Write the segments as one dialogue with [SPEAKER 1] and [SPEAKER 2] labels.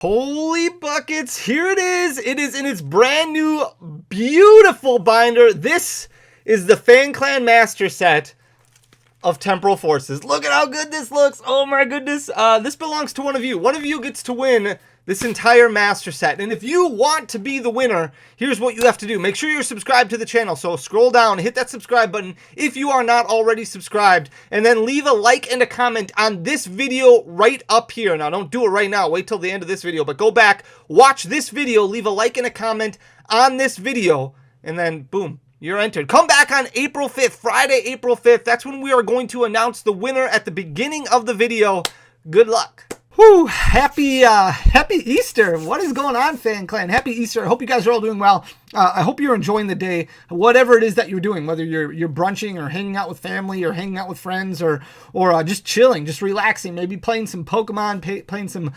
[SPEAKER 1] Holy buckets, here it is. It is in its brand new, beautiful binder. This is the Fan Clan Master Set of Temporal Forces. Look at how good this looks. Oh my goodness. This belongs to one of you. One of you gets to win this entire master set. And if you want to be the winner, here's what you have to do. Make sure you're subscribed to the channel. So scroll down, hit that subscribe button if you are not already subscribed, and then leave a like and a comment on this video right up here. Now, don't do it right now. Wait till the end of this video, but go back, watch this video, leave a like and a comment on this video, and then boom, you're entered. Come back on April 5th, Friday, April 5th. That's when we are going to announce the winner at the beginning of the video. Good luck. Whew, happy Easter. What is going on, Fan Clan? Happy Easter. I hope you guys are all doing well. I hope you're enjoying the day, whatever it is that you're doing, whether you're brunching or hanging out with family or hanging out with friends or just chilling, just relaxing, maybe playing some Pokemon, playing some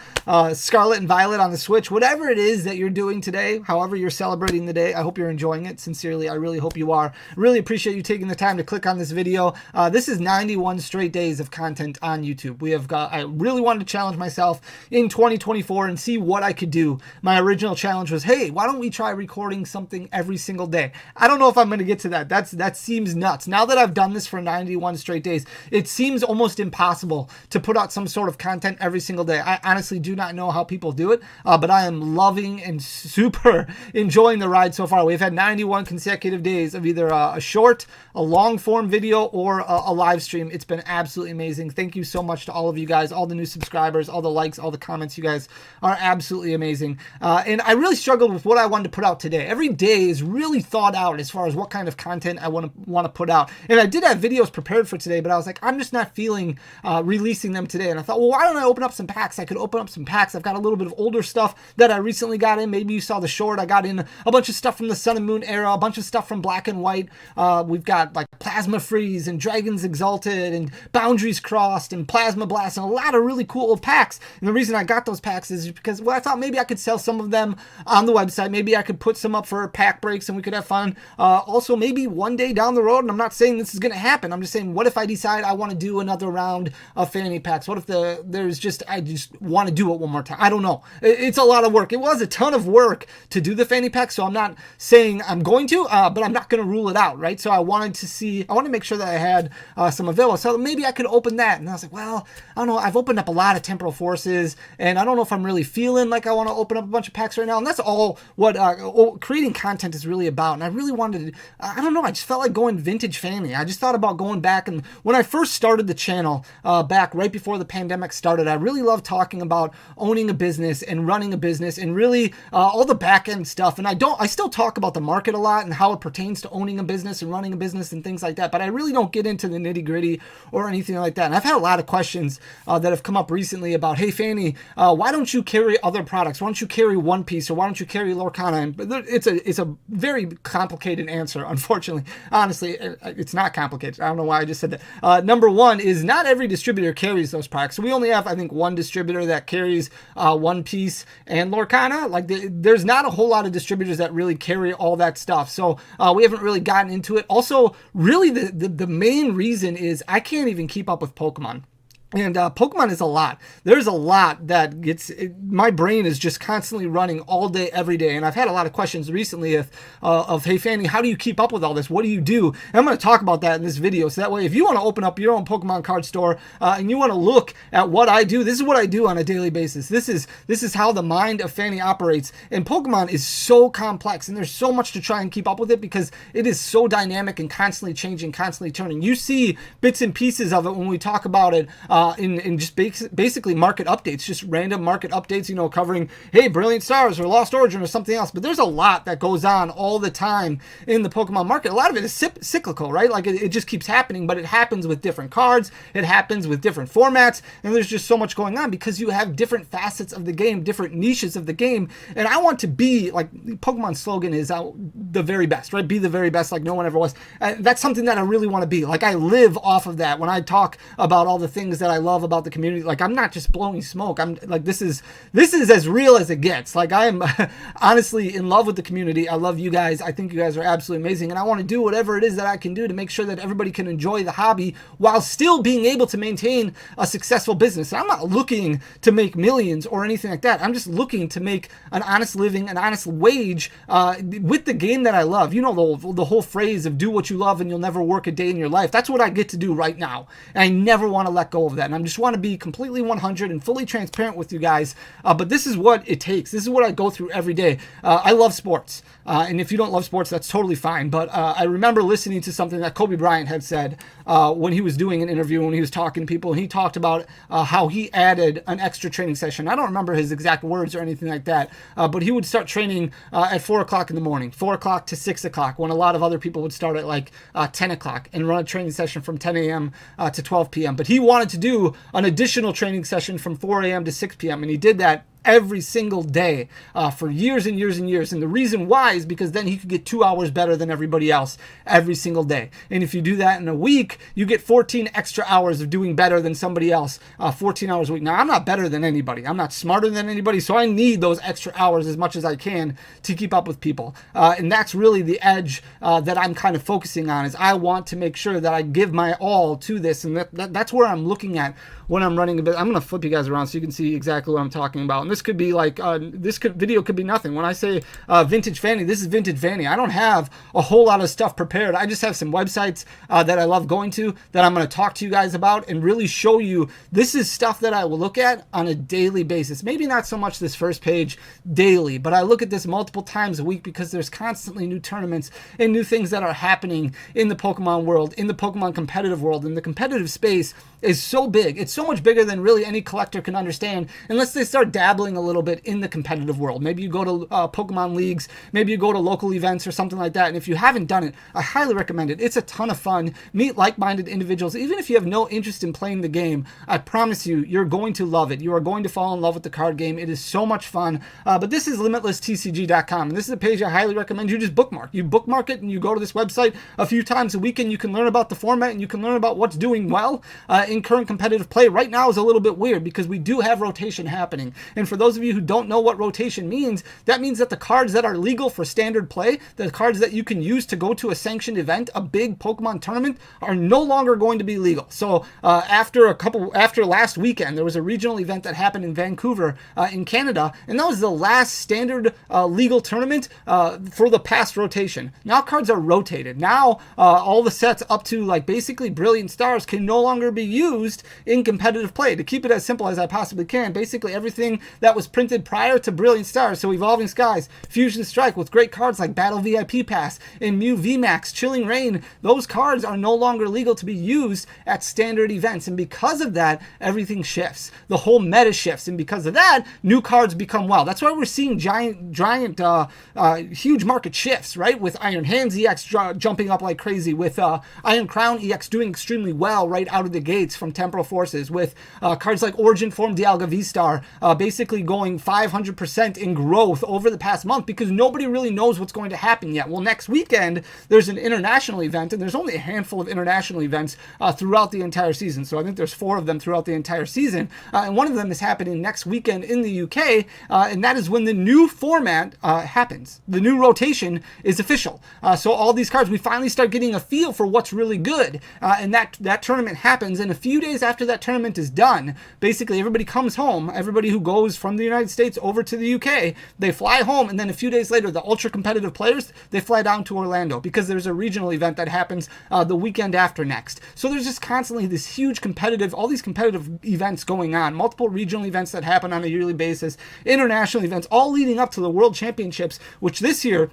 [SPEAKER 1] Scarlet and Violet on the Switch, whatever it is that you're doing today, however you're celebrating the day. I hope you're enjoying it. Sincerely, I really hope you are. Really appreciate you taking the time to click on this video. This is 91 straight days of content on YouTube. I really wanted to challenge myself in 2024 and see what I could do. My original challenge was, hey, why don't we try recording something every single day? I don't know if I'm going to get to that. That seems nuts. Now that I've done this for 91 straight days, it seems almost impossible to put out some sort of content every single day. I honestly do not know how people do it, but I am loving and super enjoying the ride so far. We've had 91 consecutive days of either a short, a long form video, or a live stream. It's been absolutely amazing. Thank you so much to all of you guys, all the new subscribers, all the likes, all the comments. You guys are absolutely amazing. And I really struggled with what I wanted to put out today. Every day is really thought out as far as what kind of content I want to put out. And I did have videos prepared for today, but I was like, I'm just not feeling releasing them today. And I thought, well, why don't I open up some packs? I could open up some packs. I've got a little bit of older stuff that I recently got in. Maybe you saw the short. I got in a bunch of stuff from the Sun and Moon era, a bunch of stuff from Black and White. We've got like Plasma Freeze and Dragons Exalted and Boundaries Crossed and Plasma Blast and a lot of really cool old packs. And the reason I got those packs is because, well, I thought maybe I could sell some of them on the website. Maybe I could put some up for pack breaks and we could have fun. Also, maybe one day down the road, and I'm not saying this is going to happen, I'm just saying, what if I decide I want to do another round of fanny packs? What if I just want to do it one more time? I don't know. It's a lot of work. It was a ton of work to do the fanny pack, so I'm not saying I'm going to, but I'm not going to rule it out, right? So I wanted to make sure that I had some available. So maybe I could open that. And I was like, well, I don't know. I've opened up a lot of Temporal Forces, and I don't know if I'm really feeling like I want to open up a bunch of packs right now. And that's all what creating content is really about. And I really wanted to, I don't know, I just felt like going vintage fanny. I just thought about going back, and when I first started the channel back right before the pandemic started, I really loved talking about owning a business and running a business and really all the back end stuff. And I still talk about the market a lot and how it pertains to owning a business and running a business and things like that, but I really don't get into the nitty gritty or anything like that. And I've had a lot of questions that have come up recently about, hey Fanny, why don't you carry other products? Why don't you carry One Piece, or why don't you carry Lorcana? And it's a very complicated answer, unfortunately. Honestly, it's not complicated. I don't know why I just said that. Number one is not every distributor carries those products. So we only have, I think, one distributor that carries One Piece and Lorcana. Like there's not a whole lot of distributors that really carry all that stuff. So we haven't really gotten into it. Also, really the main reason is I can't even keep up with Pokemon. And Pokemon is a lot. There's a lot that my brain is just constantly running all day, every day. And I've had a lot of questions recently of, hey, Fanny, how do you keep up with all this? What do you do? And I'm going to talk about that in this video. So that way, if you want to open up your own Pokemon card store and you want to look at what I do, this is what I do on a daily basis. This is how the mind of Fanny operates. And Pokemon is so complex, and there's so much to try and keep up with it because it is so dynamic and constantly changing, constantly turning. You see bits and pieces of it when we talk about it in just basically market updates, just random market updates, covering, hey, Brilliant Stars or Lost Origin or something else. But there's a lot that goes on all the time in the Pokemon market. A lot of it is cyclical, right? Like it just keeps happening, but it happens with different cards. It happens with different formats. And there's just so much going on because you have different facets of the game, different niches of the game. And I want to be, like, Pokemon's slogan is the very best, right? Be the very best like no one ever was. That's something that I really want to be. Like, I live off of that when I talk about all the things that
[SPEAKER 2] I love about the community. Like, I'm not just blowing smoke. I'm like, this is as real as it gets. Like, I am honestly in love with the community. I love you guys. I think you guys are absolutely amazing. And I want to do whatever it is that I can do to make sure that everybody can enjoy the hobby while still being able to maintain a successful business. And I'm not looking to make millions or anything like that. I'm just looking to make an honest living, an honest wage with the game that I love. You know, the whole phrase of do what you love and you'll never work a day in your life. That's what I get to do right now. And I never want to let go of that. And I just want to be completely 100 and fully transparent with you guys. But this is what it takes. This is what I go through every day. I love sports. And if you don't love sports, that's totally fine. But I remember listening to something that Kobe Bryant had said when he was doing an interview, when he was talking to people, and he talked about how he added an extra training session. I don't remember his exact words or anything like that, but he would start training at 4 o'clock in the morning, 4 o'clock to 6 o'clock, when a lot of other people would start at like 10 o'clock and run a training session from 10 a.m. To 12 p.m. But he wanted to do an additional training session from 4 a.m. to 6 p.m. and he did that every single day for years and years and years. And the reason why is because then he could get 2 hours better than everybody else every single day. And if you do that in a week, you get 14 extra hours of doing better than somebody else, 14 hours a week. Now, I'm not better than anybody. I'm not smarter than anybody. So I need those extra hours as much as I can to keep up with people. And that's really the edge that I'm kind of focusing on, is I want to make sure that I give my all to this. And that's where I'm looking at when I'm running a bit. I'm going to flip you guys around so you can see exactly what I'm talking about. And this could be like, video could be nothing. When I say vintage fanny, this is vintage fanny. I don't have a whole lot of stuff prepared. I just have some websites that I love going to that I'm going to talk to you guys about and really show you this is stuff that I will look at on a daily basis. Maybe not so much this first page daily, but I look at this multiple times a week because there's constantly new tournaments and new things that are happening in the Pokemon world, in the Pokemon competitive world. And the competitive space is so big. It's so much bigger than really any collector can understand unless they start dabbling a little bit in the competitive world. Maybe you go to Pokemon leagues, maybe you go to local events or something like that. And if you haven't done it, I highly recommend it. It's a ton of fun. Meet like-minded individuals. Even if you have no interest in playing the game, I promise you, you're going to love it. You are going to fall in love with the card game. It is so much fun. But this is limitlesstcg.com. And this is a page I highly recommend you just bookmark. You bookmark it and you go to this website a few times a week and you can learn about the format and you can learn about what's doing well in current competitive play. Right now is a little bit weird because we do have rotation happening. And for those of you who don't know what rotation means, that means that the cards that are legal for standard play, the cards that you can use to go to a sanctioned event, a big Pokemon tournament, are no longer going to be legal. So after last weekend, there was a regional event that happened in Vancouver in Canada, and that was the last standard legal tournament for the past rotation. Now cards are rotated. Now all the sets up to like basically Brilliant Stars can no longer be used in competitive play. To keep it as simple as I possibly can, basically everything that was printed prior to Brilliant Stars, so Evolving Skies, Fusion Strike with great cards like Battle VIP Pass and Mew VMAX, Chilling Reign, those cards are no longer legal to be used at standard events. And because of that, everything shifts. The whole meta shifts. And because of that, new cards become wild. That's why we're seeing giant, huge market shifts, right? With Iron Hands EX jumping up like crazy, with Iron Crown EX doing extremely well right out of the gates from Temporal Forces, with cards like Origin Form Dialga V-Star basically going 500% in growth over the past month because nobody really knows what's going to happen yet. Well, next weekend, there's an international event, and there's only a handful of international events throughout the entire season. So I think there's 4 of them throughout the entire season. And one of them is happening next weekend in the UK, and that is when the new format happens. The new rotation is official. So all these cards, we finally start getting a feel for what's really good. And that tournament happens, and a few days after that tournament is done, basically everybody comes home. Everybody who goes from the United States over to the UK, they fly home, and then a few days later, the ultra competitive players, they fly down to Orlando because there's a regional event that happens the weekend after next. So there's just constantly this huge all these competitive events going on, multiple regional events that happen on a yearly basis, international events, all leading up to the World Championships, which this year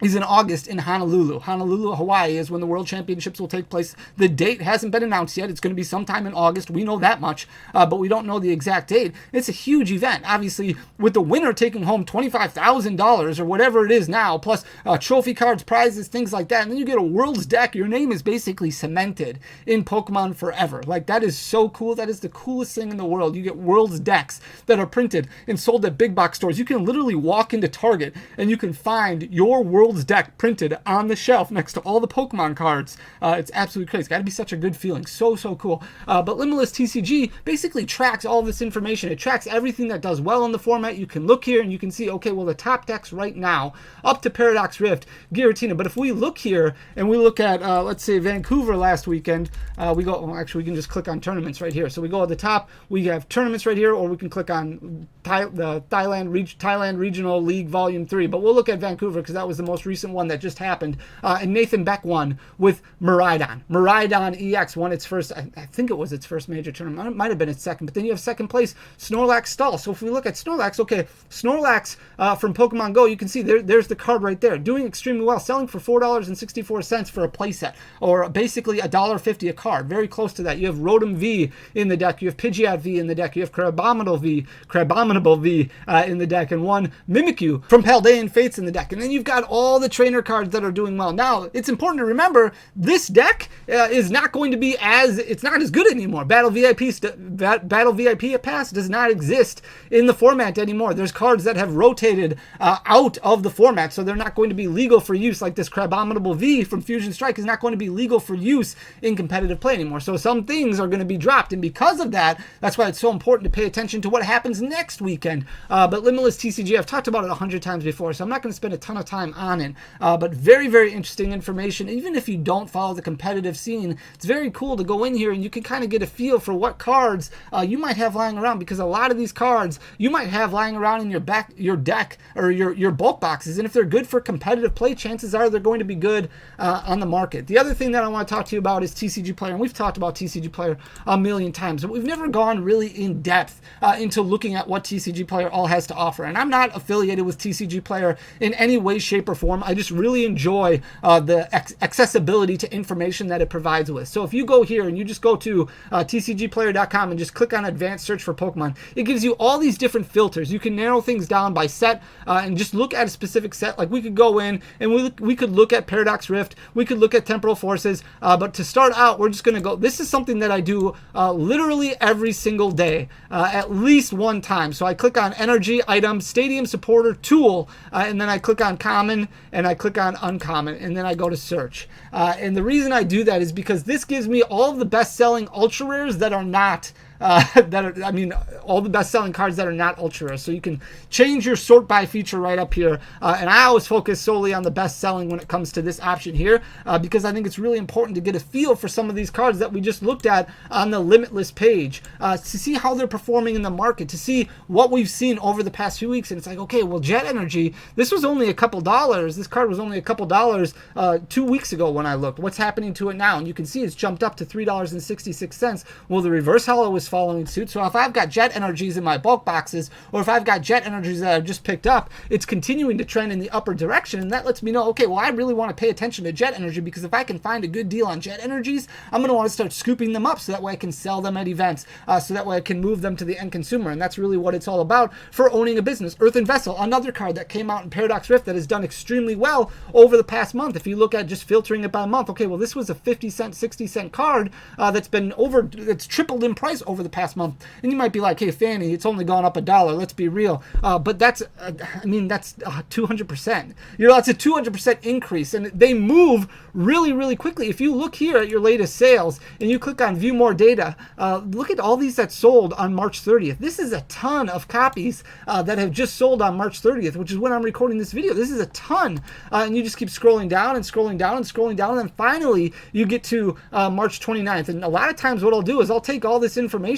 [SPEAKER 2] is in August in Honolulu. Honolulu, Hawaii is when the World Championships will take place. The date hasn't been announced yet. It's going to be sometime in August. We know that much, but we don't know the exact date. It's a huge event, obviously, with the winner taking home $25,000 or whatever it is now, plus trophy cards, prizes, things like that. And then you get a World's deck. Your name is basically cemented in Pokemon forever. Like, that is so cool. That is the coolest thing in the world. You get World's decks that are printed and sold at big box stores. You can literally walk into Target and you can find your World world's deck printed on the shelf next to all the Pokemon cards. It's absolutely crazy. It's got to be such a good feeling. So cool. But Limitless TCG basically tracks all this information. It tracks everything that does well in the format. You can look here and you can see, okay, well, the top decks right now, up to Paradox Rift, Giratina. But if we look here and we look at, let's say, Vancouver last weekend, we go, well, actually, we can just click on tournaments right here. So we go at the top, we have tournaments right here, or we can click on the Thailand Regional League Volume 3. But we'll look at Vancouver because that was the most recent one that just happened. And Nathan Beck won with Miraidon. Miraidon EX won its first, I think it was its first major tournament. It might have been its second. But then you have second place, Snorlax Stall. So if we look at Snorlax, okay, Snorlax from Pokemon Go, you can see there's the card right there. Doing extremely well, selling for $4.64 for a playset, or basically $1.50 a card. Very close to that. You have Rotom V in the deck. You have Pidgeot V in the deck. You have Crabominable V in the deck, and one Mimikyu from Paldean Fates in the deck. And then you've got all the trainer cards that are doing well. Now, it's important to remember this deck is not going to be it's not as good anymore. Battle VIP Pass does not exist in the format anymore. There's cards that have rotated out of the format, so they're not going to be legal for use. Like this Crabominable V from Fusion Strike is not going to be legal for use in competitive play anymore. So some things are going to be dropped, and because of that, that's why it's so important to pay attention to what happens next weekend. But Limitless TCG, I've talked about it 100 times before, so I'm not going to spend a ton of time on it. But very, very interesting information. Even if you don't follow the competitive scene, it's very cool to go in here and you can kind of get a feel for what cards you might have lying around, because a lot of these cards you might have lying around in your deck or your bulk boxes, and if they're good for competitive play, chances are they're going to be good on the market. The other thing that I want to talk to you about is TCG Player, and we've talked about TCG Player a million times, but we've never gone really in depth into looking at what TCG Player all has to offer. And I'm not affiliated with TCG Player in any way, shape, or form. I just really enjoy the accessibility to information that it provides with. So if you go here and you just go to tcgplayer.com and just click on advanced search for Pokemon, it gives you all these different filters. You can narrow things down by set and just look at a specific set. Like we could go in and we could look at Paradox Rift, we could look at Temporal Forces, but to start out, we're just going to go, this is something that I do literally every single day, at least one time. So I click on Energy, Item, Stadium Supporter, Tool, and then I click on Common, and I click on Uncommon, and then I go to Search. And the reason I do that is because this gives me all of the best-selling ultra rares that are not all the best-selling cards that are not ultra rare. So you can change your sort by feature right up here. And I always focus solely on the best-selling when it comes to this option here, because I think it's really important to get a feel for some of these cards that we just looked at on the Limitless page, to see how they're performing in the market, to see what we've seen over the past few weeks. And it's like, okay, well, Jet Energy, this was only a couple dollars. This card was only a couple dollars 2 weeks ago when I looked. What's happening to it now? And you can see it's jumped up to $3.66. Well, the reverse holo was following suit. So if I've got Jet Energies in my bulk boxes, or if I've got Jet Energies that I've just picked up, it's continuing to trend in the upper direction, and that lets me know, okay, well, I really want to pay attention to Jet Energy, because if I can find a good deal on Jet Energies, I'm going to want to start scooping them up so that way I can sell them at events, so that way I can move them to the end consumer, and that's really what it's all about for owning a business. Earthen Vessel, another card that came out in Paradox Rift that has done extremely well over the past month. If you look at just filtering it by month, okay, well, this was a 50-cent, 60-cent card that's tripled in price over the past month. And you might be like, hey, Fanny, it's only gone up $1. Let's be real. But that's 200%. That's a 200% increase. And they move really, really quickly. If you look here at your latest sales and you click on View More Data, look at all these that sold on March 30th. This is a ton of copies that have just sold on March 30th, which is when I'm recording this video. This is a ton. And you just keep scrolling down and scrolling down and scrolling down. And then finally, you get to March 29th. And a lot of times what I'll do is I'll take all this information,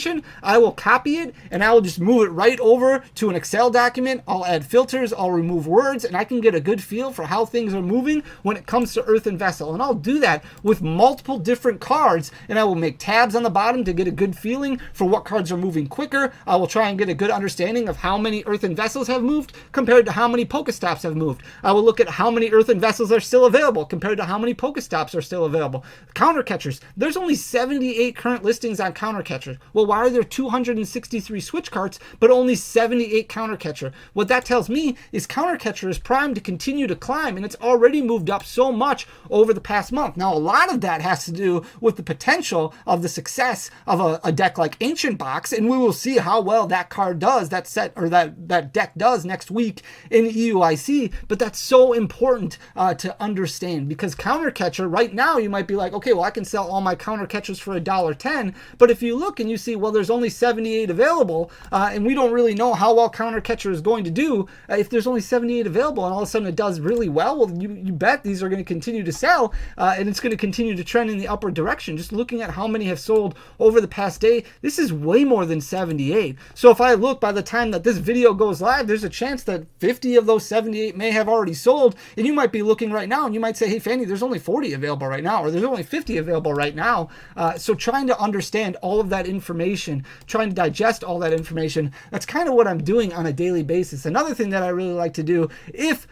[SPEAKER 2] I will copy it, and I will just move it right over to an Excel document. I'll add filters, I'll remove words, and I can get a good feel for how things are moving when it comes to Earthen Vessel. And I'll do that with multiple different cards, and I will make tabs on the bottom to get a good feeling for what cards are moving quicker. I will try and get a good understanding of how many Earthen Vessels have moved compared to how many Pokestops have moved. I will look at how many Earthen Vessels are still available compared to how many Pokestops are still available. Counter catchers, there's only 78 current listings on counter catchers. Well, well, why are there 263 switch carts, but only 78 counter catcher? What that tells me is counter catcher is primed to continue to climb, and it's already moved up so much over the past month. Now, a lot of that has to do with the potential of the success of a deck like Ancient Box, and we will see how well that card does, that set or that deck does next week in EUIC. But that's so important to understand, because counter catcher right now, you might be like, okay, well, I can sell all my counter catchers for $1.10. But if you look and you see, well, there's only 78 available, and we don't really know how well counter catcher is going to do. If there's only 78 available and all of a sudden it does really well, you bet these are going to continue to sell, and it's going to continue to trend in the upward direction. Just looking at how many have sold over the past day, this is way more than 78. So if I look, by the time that this video goes live, there's a chance that 50 of those 78 may have already sold, and you might be looking right now and you might say, hey, Fanny, there's only 40 available right now, or there's only 50 available right now. So trying to understand all of that information, trying to digest all that information, that's kind of what I'm doing on a daily basis. Another thing that I really like to do, if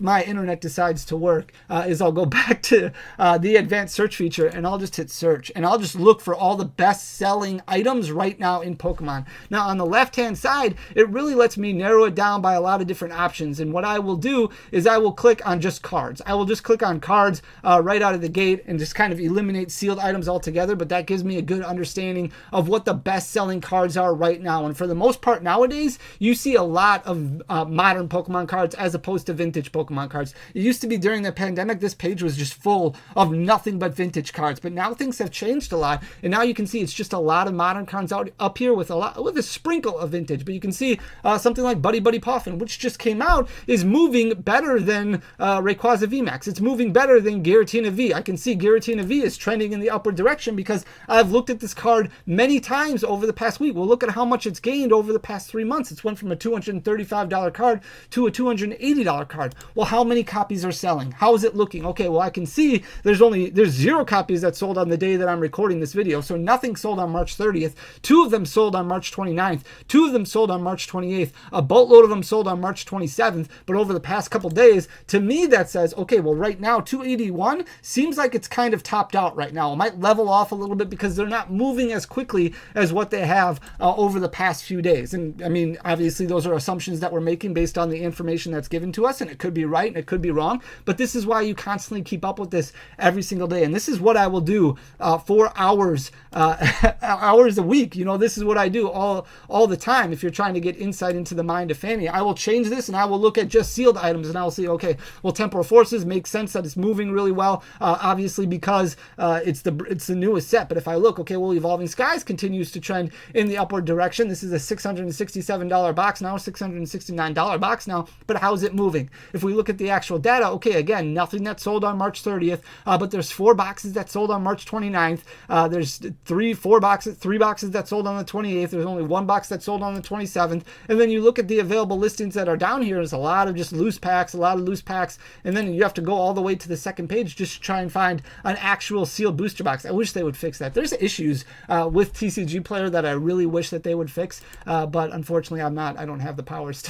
[SPEAKER 2] my internet decides to work, is I'll go back to the advanced search feature, and I'll just hit search, and I'll just look for all the best selling items right now in Pokemon. Now on the left hand side, it really lets me narrow it down by a lot of different options, and what I will do is I will click on just cards. I will just click on cards right out of the gate and just kind of eliminate sealed items altogether, but that gives me a good understanding of what the best selling cards are right now. And for the most part nowadays, you see a lot of modern Pokemon cards as opposed to vintage Pokemon cards. It used to be during the pandemic, this page was just full of nothing but vintage cards, but now things have changed a lot, and now you can see it's just a lot of modern cards out up here with a sprinkle of vintage. But you can see something like Buddy Buddy Poffin, which just came out, is moving better than Rayquaza VMAX. It's moving better than Giratina V. I can see Giratina V is trending in the upward direction because I've looked at this card many times over the past week. Well, look at how much it's gained over the past 3 months. It's went from a $235 card to a $280 card. Well, how many copies are selling? How is it looking? Okay, well, I can see there's 0 copies that sold on the day that I'm recording this video. So nothing sold on March 30th. 2 of them sold on March 29th. 2 of them sold on March 28th. A boatload of them sold on March 27th. But over the past couple days, to me, that says, okay, well, right now, 281 seems like it's kind of topped out right now. It might level off a little bit because they're not moving as quickly as what they have over the past few days. And I mean, obviously, those are assumptions that we're making based on the information that's given to us, and it could be right and it could be wrong. But this is why you constantly keep up with this every single day. And this is what I will do for hours a week. You know, this is what I do all the time. If you're trying to get insight into the mind of Fanny, I will change this and I will look at just sealed items and I will see, okay, well, Temporal Forces makes sense that it's moving really well, obviously because it's the newest set. But if I look, okay, well, Evolving Skies continues to trend in the upward direction. This is a $667 box now, $669 box now, but how is it moving? If we look at the actual data, okay, again, nothing that sold on March 30th, but there's 4 boxes that sold on March 29th. There's 3 boxes that sold on the 28th. There's only 1 box that sold on the 27th. And then you look at the available listings that are down here. There's a lot of just loose packs, and then you have to go all the way to the second page just to try and find an actual sealed booster box. I wish they would fix that. There's issues with TCG Player that I really wish that they would fix, but unfortunately I don't have the powers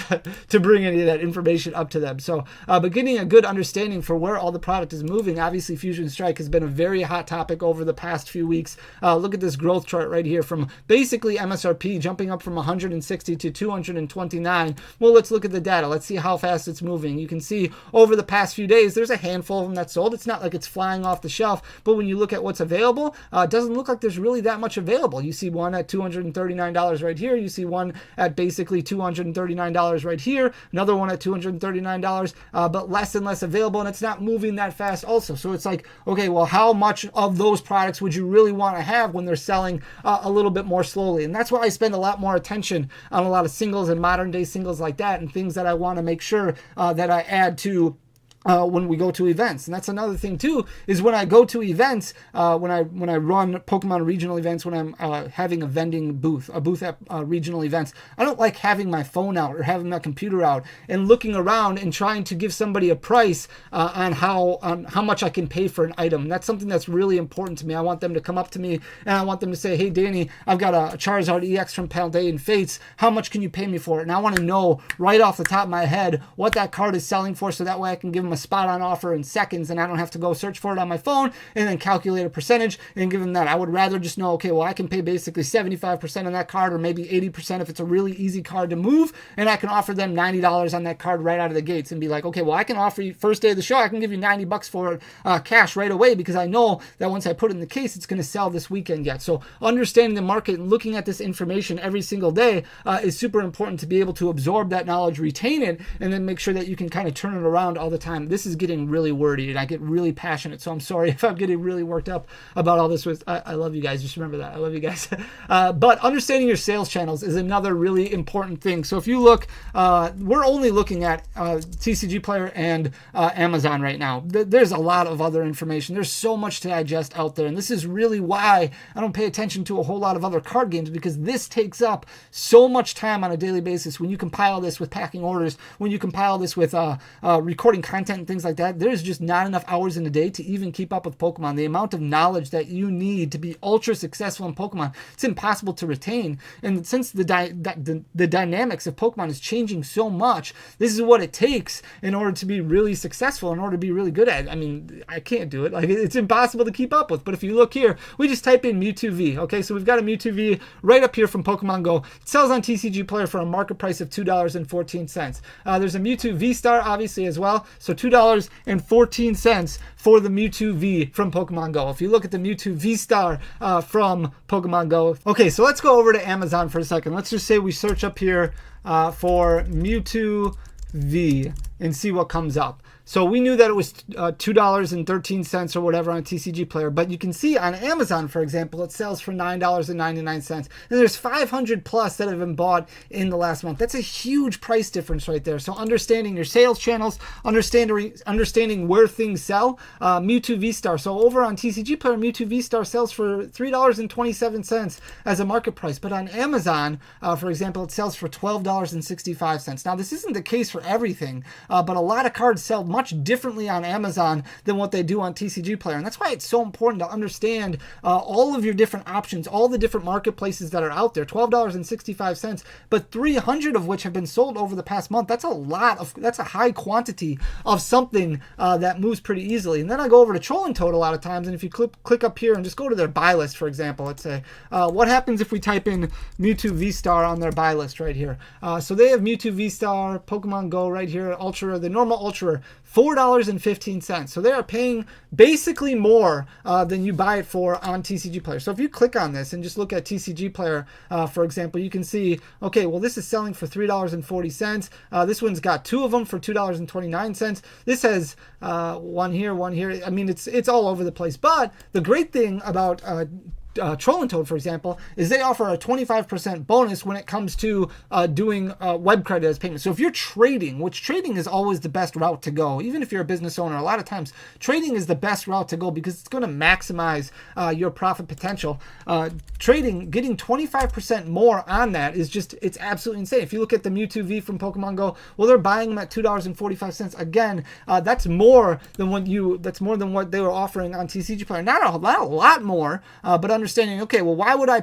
[SPEAKER 2] to bring any of that information up to them. So, but getting a good understanding for where all the product is moving, obviously Fusion Strike has been a very hot topic over the past few weeks. Look at this growth chart right here from basically MSRP jumping up from 160 to 229. Well, let's look at the data. Let's see how fast it's moving. You can see over the past few days, there's a handful of them that sold. It's not like it's flying off the shelf, but when you look at what's available, it doesn't look like there's really that much available. You see one at $239 right here. You see one at basically $239 right here. Another one at $239, but less and less available, and it's not moving that fast also. So it's like, okay, well, how much of those products would you really want to have when they're selling a little bit more slowly? And that's why I spend a lot more attention on a lot of singles and modern day singles like that, and things that I want to make sure that I add to when we go to events. And that's another thing too, is when I go to events, when I run Pokemon regional events, when I'm having a booth at regional events, I don't like having my phone out or having my computer out and looking around and trying to give somebody a price on how much I can pay for an item. And that's something that's really important to me. I want them to come up to me and I want them to say, hey, Danny, I've got a Charizard EX from Paldean Fates. How much can you pay me for it? And I want to know right off the top of my head what that card is selling for, so that way I can give them a spot on offer in seconds, and I don't have to go search for it on my phone and then calculate a percentage and give them that. I would rather just know, okay, well, I can pay basically 75% on that card, or maybe 80% if it's a really easy card to move, and I can offer them $90 on that card right out of the gates and be like, okay, well, I can offer you first day of the show, I can give you $90 for it cash right away, because I know that once I put it in the case, it's going to sell this weekend yet. So understanding the market and looking at this information every single day is super important to be able to absorb that knowledge, retain it, and then make sure that you can kind of turn it around all the time. This is getting really wordy and I get really passionate, so I'm sorry if I'm getting really worked up about all this. I love you guys. Just remember that. I love you guys. But understanding your sales channels is another really important thing. So if you look, we're only looking at TCG Player and Amazon right now. There's a lot of other information. There's so much to digest out there, and this is really why I don't pay attention to a whole lot of other card games, because this takes up so much time on a daily basis. When you compile this with packing orders, when you compile this with recording content and things like that, there's just not enough hours in a day to even keep up with Pokemon. The amount of knowledge that you need to be ultra successful in Pokemon, it's impossible to retain. And since the dynamics of Pokemon is changing so much, this is what it takes in order to be really successful, in order to be really good at it. I mean, I can't do it. Like, it's impossible to keep up with. But if you look here, we just type in Mewtwo V. Okay, so we've got a Mewtwo V right up here from Pokemon Go. It sells on TCG Player for a market price of $2.14. There's a Mewtwo V Star obviously as well, so $2.14 for the Mewtwo V from Pokemon Go. If you look at the Mewtwo V Star from Pokemon Go. Okay, so let's go over to Amazon for a second. Let's just say we search up here for Mewtwo V and see what comes up. So we knew that it was $2.13 or whatever on TCG Player, but you can see on Amazon, for example, it sells for $9.99. And there's 500 plus that have been bought in the last month. That's a huge price difference right there. So understanding your sales channels, understanding where things sell. Mewtwo V-Star. So over on TCG Player, Mewtwo V-Star sells for $3.27 as a market price. But on Amazon, for example, it sells for $12.65. Now, this isn't the case for everything, but a lot of cards sell much differently on Amazon than what they do on TCG Player. And that's why it's so important to understand all of your different options, all the different marketplaces that are out there. $12.65, but 300 of which have been sold over the past month. That's a high quantity of something that moves pretty easily. And then I go over to Troll and Toad a lot of times, and if you click up here and just go to their buy list, for example, let's say, what happens if we type in Mewtwo V-Star on their buy list right here? So they have Mewtwo V-Star, Pokemon Go right here, Ultra, the normal Ultra, $4.15. So they are paying basically more than you buy it for on TCG Player. So if you click on this and just look at TCG Player, for example, you can see, okay, well, this is selling for $3.40. This one's got two of them for $2.29. This has one here, one here. I mean, it's all over the place. But the great thing about Troll and Toad, for example, is they offer a 25% bonus when it comes to doing web credit as payment. So if you're trading, which trading is always the best route to go, even if you're a business owner, a lot of times trading is the best route to go because it's going to maximize your profit potential. Trading, getting 25% more on that is just, it's absolutely insane. If you look at the Mewtwo V from Pokemon Go, well, they're buying them at $2.45. Again, that's more than what they were offering on TCG Player. Not a lot more, but understanding, okay, well, why would I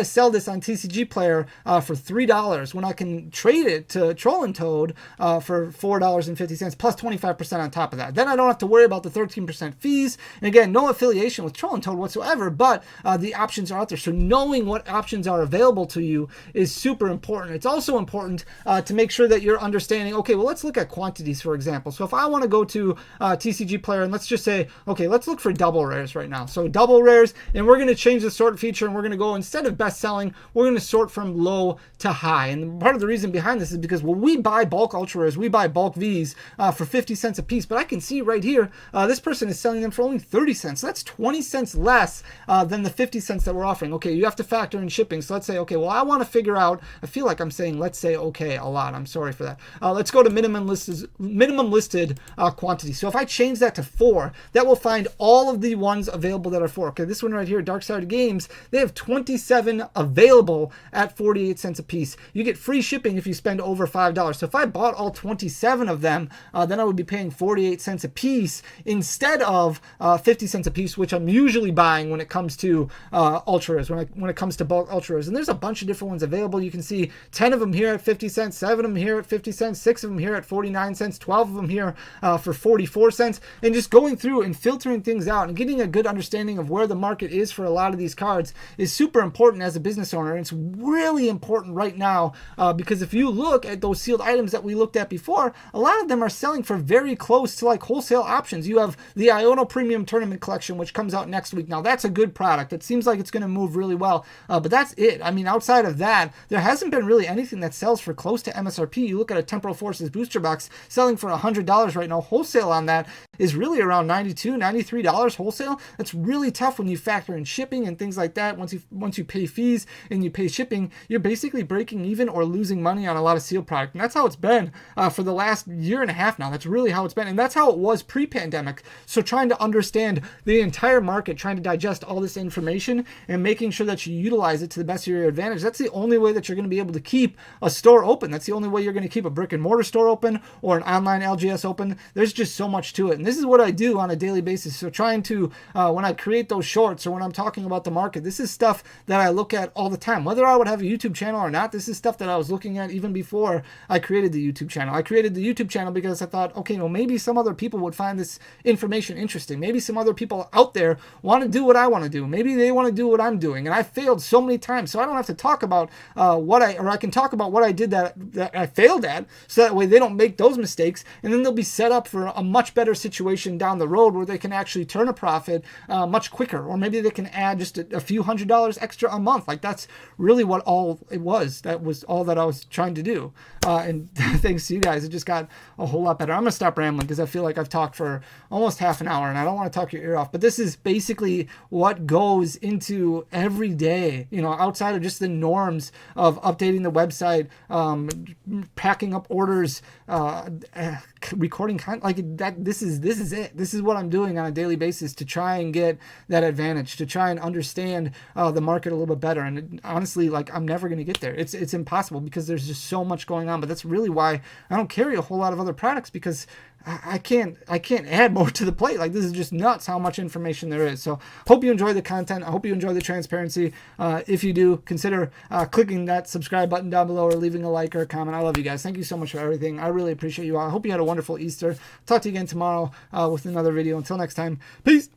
[SPEAKER 2] sell this on TCG Player for $3 when I can trade it to Troll and Toad for $4.50 plus 25% on top of that? Then I don't have to worry about the 13% fees. And again, no affiliation with Troll and Toad whatsoever, but the options are out there. So knowing what options are available to you is super important. It's also important to make sure that you're understanding, okay, well, let's look at quantities, for example. So if I want to go to TCG Player and let's just say, okay, let's look for double rares right now. So double rares, and we're going to change the sort feature, and we're going to go, instead of best selling, we're going to sort from low to high. And part of the reason behind this is because, well, we buy bulk Ultra Rares, we buy bulk Vs for 50 cents a piece, but I can see right here, this person is selling them for only 30 cents. So that's 20 cents less than the 50 cents that we're offering. Okay, you have to factor in shipping. So let's say, okay, well, I want to figure out, I feel like I'm saying, let's say, okay, a lot. I'm sorry for that. Let's go to minimum listed quantity. So if I change that to 4, that will find all of the ones available that are 4. Okay, this one right here, Dark Dark Side of Games, they have 27 available at 48 cents a piece. You get free shipping if you spend over $5. So if I bought all 27 of them, then I would be paying 48 cents a piece instead of 50 cents a piece, which I'm usually buying when it comes to ultra rares, when it comes to bulk ultra rares. And there's a bunch of different ones available. You can see 10 of them here at 50 cents, 7 of them here at 50 cents, 6 of them here at 49 cents, 12 of them here for 44 cents. And just going through and filtering things out and getting a good understanding of where the market is for a lot of these cards is super important as a business owner. And it's really important right now because if you look at those sealed items that we looked at before, a lot of them are selling for very close to like wholesale options. You have the Iono Premium Tournament Collection, which comes out next week. Now that's a good product. It seems like it's going to move really well, but that's it. I mean, outside of that, there hasn't been really anything that sells for close to MSRP. You look at a Temporal Forces booster box selling for $100 right now. Wholesale on that is really around $92, $93 wholesale. That's really tough when you factor in shipping and things like that. Once you pay fees and you pay shipping, you're basically breaking even or losing money on a lot of sealed product. And that's how it's been for the last year and a half now. That's really how it's been. And that's how it was pre-pandemic. So trying to understand the entire market, trying to digest all this information and making sure that you utilize it to the best of your advantage, that's the only way that you're going to be able to keep a store open. That's the only way you're going to keep a brick and mortar store open or an online LGS open. There's just so much to it. And this is what I do on a daily basis. So trying to, when I create those shorts or when I'm talking about the market, this is stuff that I look at all the time. Whether I would have a YouTube channel or not, this is stuff that I was looking at even before I created the YouTube channel. I created the YouTube channel because I thought, okay, well, maybe some other people would find this information interesting. Maybe some other people out there want to do what I want to do. Maybe they want to do what I'm doing. And I failed so many times, so I don't have to talk about I can talk about what I did that I failed at, so that way they don't make those mistakes, and then they'll be set up for a much better situation down the road where they can actually turn a profit much quicker, or maybe they can add just a few $100s extra a month. Like that's really what all it was. That was all that I was trying to do. And thanks to you guys, it just got a whole lot better. I'm gonna stop rambling because I feel like I've talked for almost half an hour and I don't want to talk your ear off, but this is basically what goes into every day, outside of just the norms of updating the website, packing up orders, recording content like that. This is it. This is what I'm doing on a daily basis to try and get that advantage, to try and understand the market a little bit better. And honestly, like I'm never going to get there. It's impossible because there's just so much going on. But that's really why I don't carry a whole lot of other products, because I can't add more to the plate. Like this is just nuts how much information there is. So hope you enjoy the content. I hope you enjoy the transparency. If you do, consider clicking that subscribe button down below or leaving a like or a comment. I love you guys. Thank you so much for everything. I really appreciate you all. I hope you had a wonderful Easter. Talk to you again tomorrow with another video. Until next time, peace.